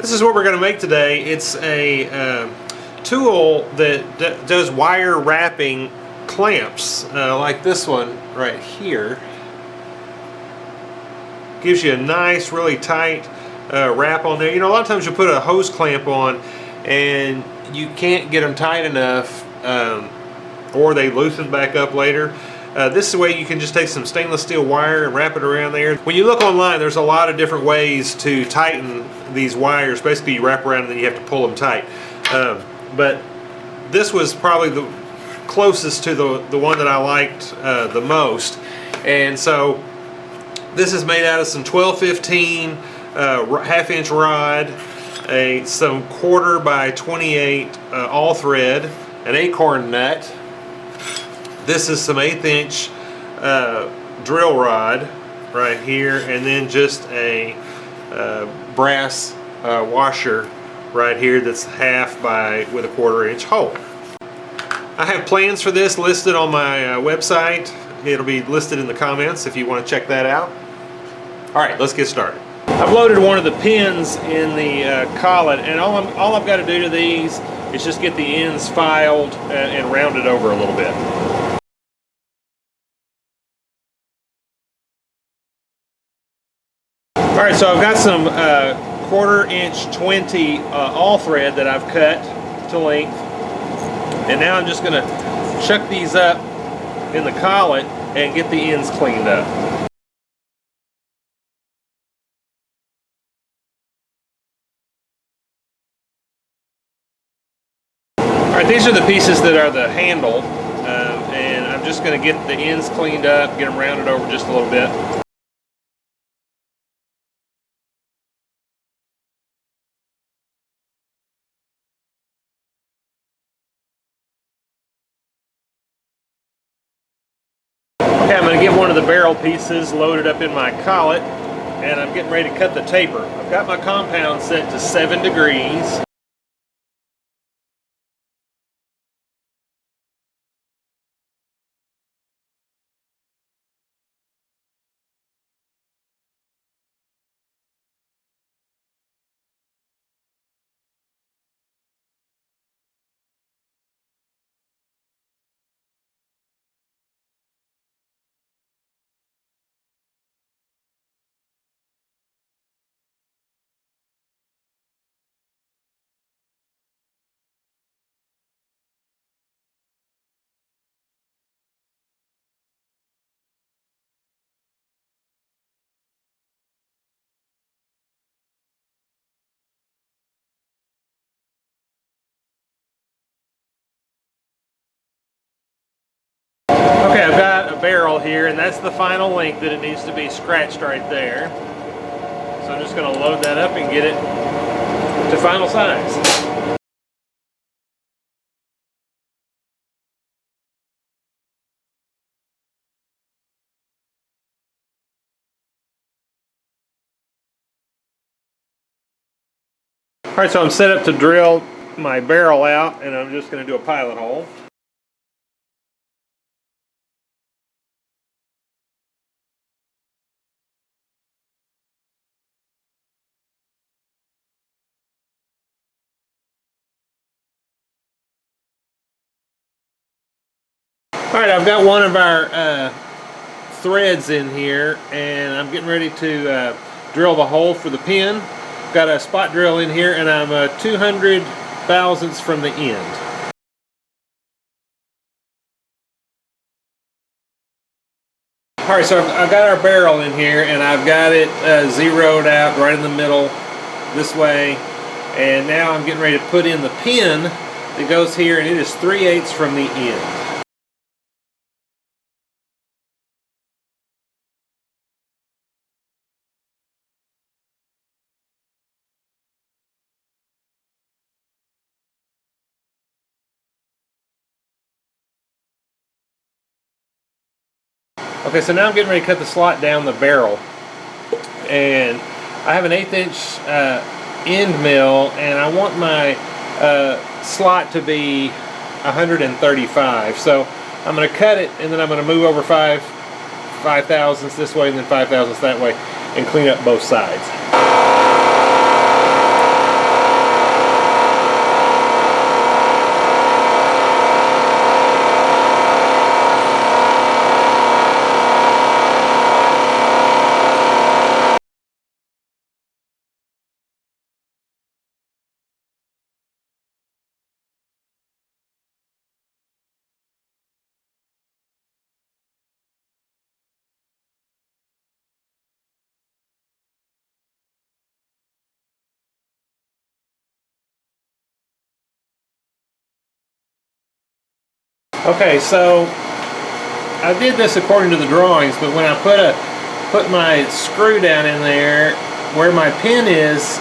This is what we're going to make today. It's a tool that does wire wrapping clamps, like this one right here. Gives you a nice, really tight wrap on there. You know, a lot of times you put a hose clamp on and you can't get them tight enough, or they loosen back up later. This is the way you can just take some stainless steel wire and wrap it around there. When you look online, there's a lot of different ways to tighten these wires. Basically, you wrap around and then you have to pull them tight. But this was probably the closest to the one that I liked the most. And so this is made out of some 12-15 half-inch rod, some 1/4 by 28 all thread, an acorn nut. This is some 1/8 inch drill rod right here, and then just a brass washer right here that's half by with a 1/4 inch hole. I have plans for this listed on my website. It'll be listed in the comments if you want to check that out. Alright, let's get started. I've loaded one of the pins in the collet, and all I've got to do to these is just get the ends filed and rounded over a little bit. Alright, so I've got some 1/4 inch 20 all thread that I've cut to length, and now I'm just going to chuck these up in the collet and get the ends cleaned up. Alright, these are the pieces that are the handle, and I'm just going to get the ends cleaned up, get them rounded over just a little bit. Okay, I'm going to get one of the barrel pieces loaded up in my collet, and I'm getting ready to cut the taper. I've got my compound set to 7 degrees. Okay, I've got a barrel here, and that's the final length that it needs to be scratched right there. So I'm just going to load that up and get it to final size. Alright, so I'm set up to drill my barrel out, and I'm just going to do a pilot hole. Alright, I've got one of our threads in here, and I'm getting ready to drill the hole for the pin. Got a spot drill in here, and I'm 200 thousandths from the end. Alright, so I've got our barrel in here, and I've got it zeroed out right in the middle this way, and now I'm getting ready to put in the pin that goes here, and it is 3/8 from the end. Okay, so now I'm getting ready to cut the slot down the barrel, and I have an 1/8 inch end mill, and I want my slot to be 135. So I'm going to cut it, and then I'm going to move over 5 thousandths this way and then 5 thousandths that way, and clean up both sides. Okay, so I did this according to the drawings, but when I put my screw down in there, where my pin is,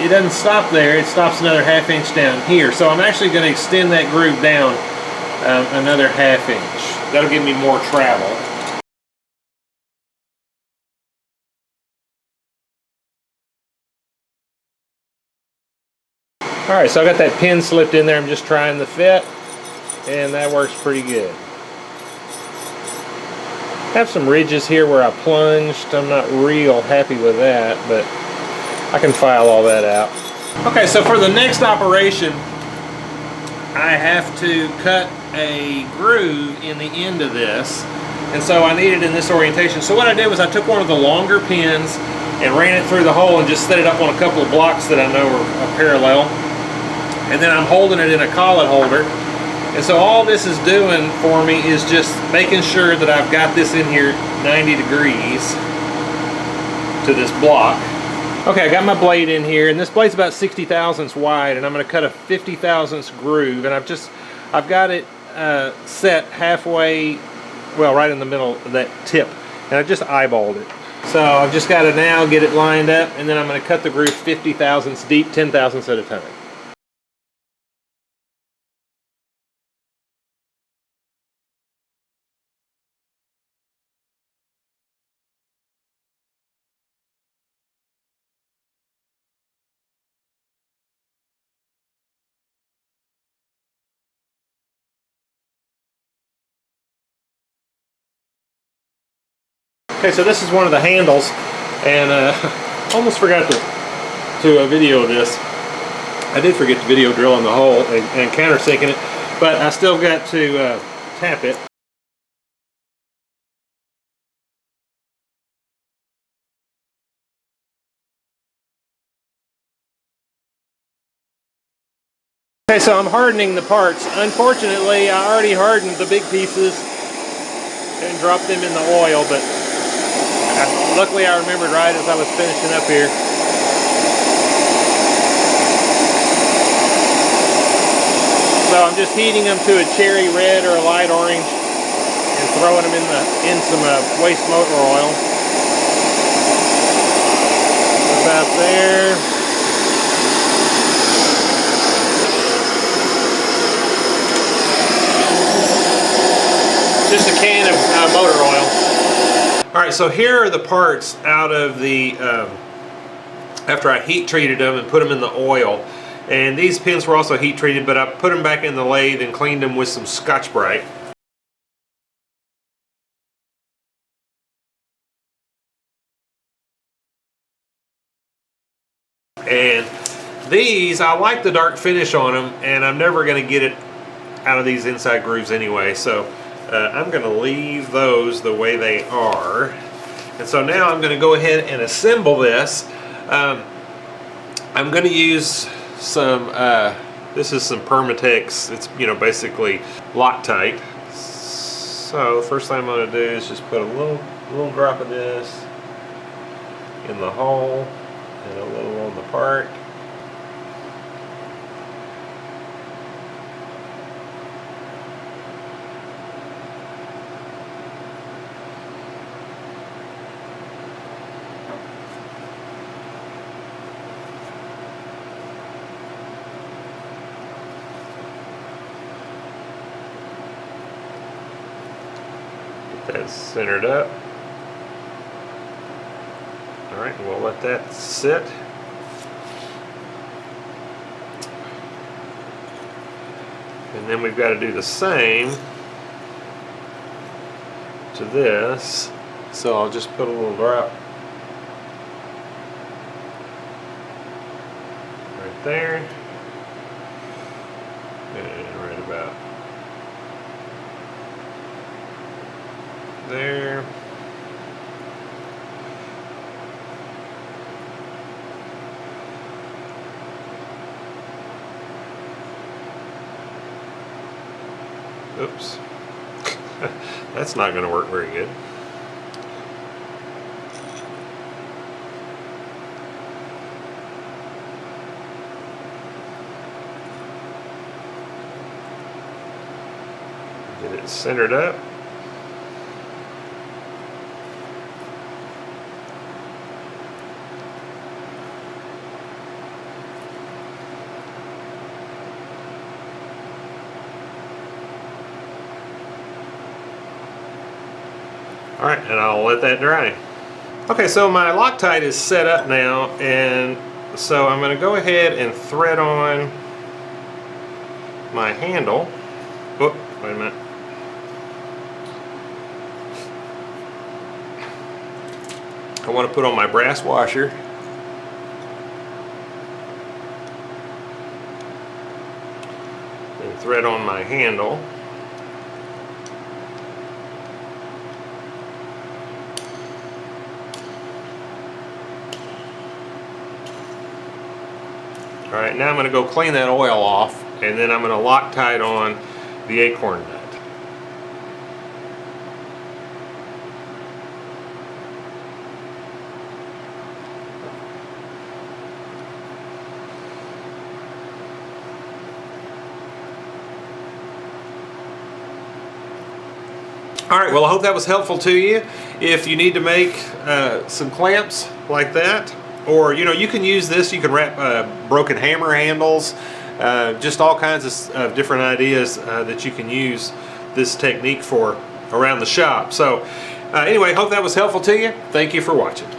it doesn't stop there, it stops another 1/2 inch down here. So I'm actually going to extend that groove down another 1/2 inch. That'll give me more travel. Alright, so I got that pin slipped in there. I'm just trying the fit, and that works pretty good. I have some ridges here where I plunged. I'm not real happy with that, but I can file all that out. Okay, so for the next operation, I have to cut a groove in the end of this, and so I need it in this orientation. So what I did was I took one of the longer pins and ran it through the hole and just set it up on a couple of blocks that I know are parallel. And then I'm holding it in a collet holder. And so all this is doing for me is just making sure that I've got this in here 90 degrees to this block. Okay, I got my blade in here, and this blade's about 60 thousandths wide, and I'm going to cut a 50 thousandths groove, and I've got it set halfway, well, right in the middle of that tip, and I just eyeballed it. So I've just got to now get it lined up, and then I'm going to cut the groove 50 thousandths deep, 10 thousandths at a time. Okay, so this is one of the handles, and almost forgot to video this. I did forget to video drilling the hole and countersinking it, but I still got to tap it. Okay, so I'm hardening the parts. Unfortunately, I already hardened the big pieces and dropped them in the oil, but luckily I remembered right as I was finishing up here. So I'm just heating them to a cherry red or a light orange and throwing them in some waste motor oil. About there. Just a can of motor oil. Alright, so here are the parts out of the, after I heat treated them and put them in the oil. And these pins were also heat treated, but I put them back in the lathe and cleaned them with some Scotch-Brite. And these, I like the dark finish on them, and I'm never going to get it out of these inside grooves anyway, so I'm going to leave those the way they are. And so now I'm going to go ahead and assemble this. I'm going to use some, this is some Permatex. It's, you know, basically Loctite. So the first thing I'm going to do is just put a little drop of this in the hole and a little on the part. That's centered up. Alright, we'll let that sit. And then we've got to do the same to this. So I'll just put a little drop right there. And right about there. Oops. That's not going to work very good. Get it centered up. Alright, and I'll let that dry. Okay, so my Loctite is set up now, and so I'm going to go ahead and thread on my handle. Oh, wait a minute. I want to put on my brass washer. And thread on my handle. Alright, now I'm going to go clean that oil off, and then I'm going to Loctite on the acorn nut. Alright, well I hope that was helpful to you. If you need to make some clamps like that, or you can use this, you can wrap broken hammer handles, just all kinds of different ideas that you can use this technique for around the shop. So anyway, hope that was helpful to you. Thank you for watching.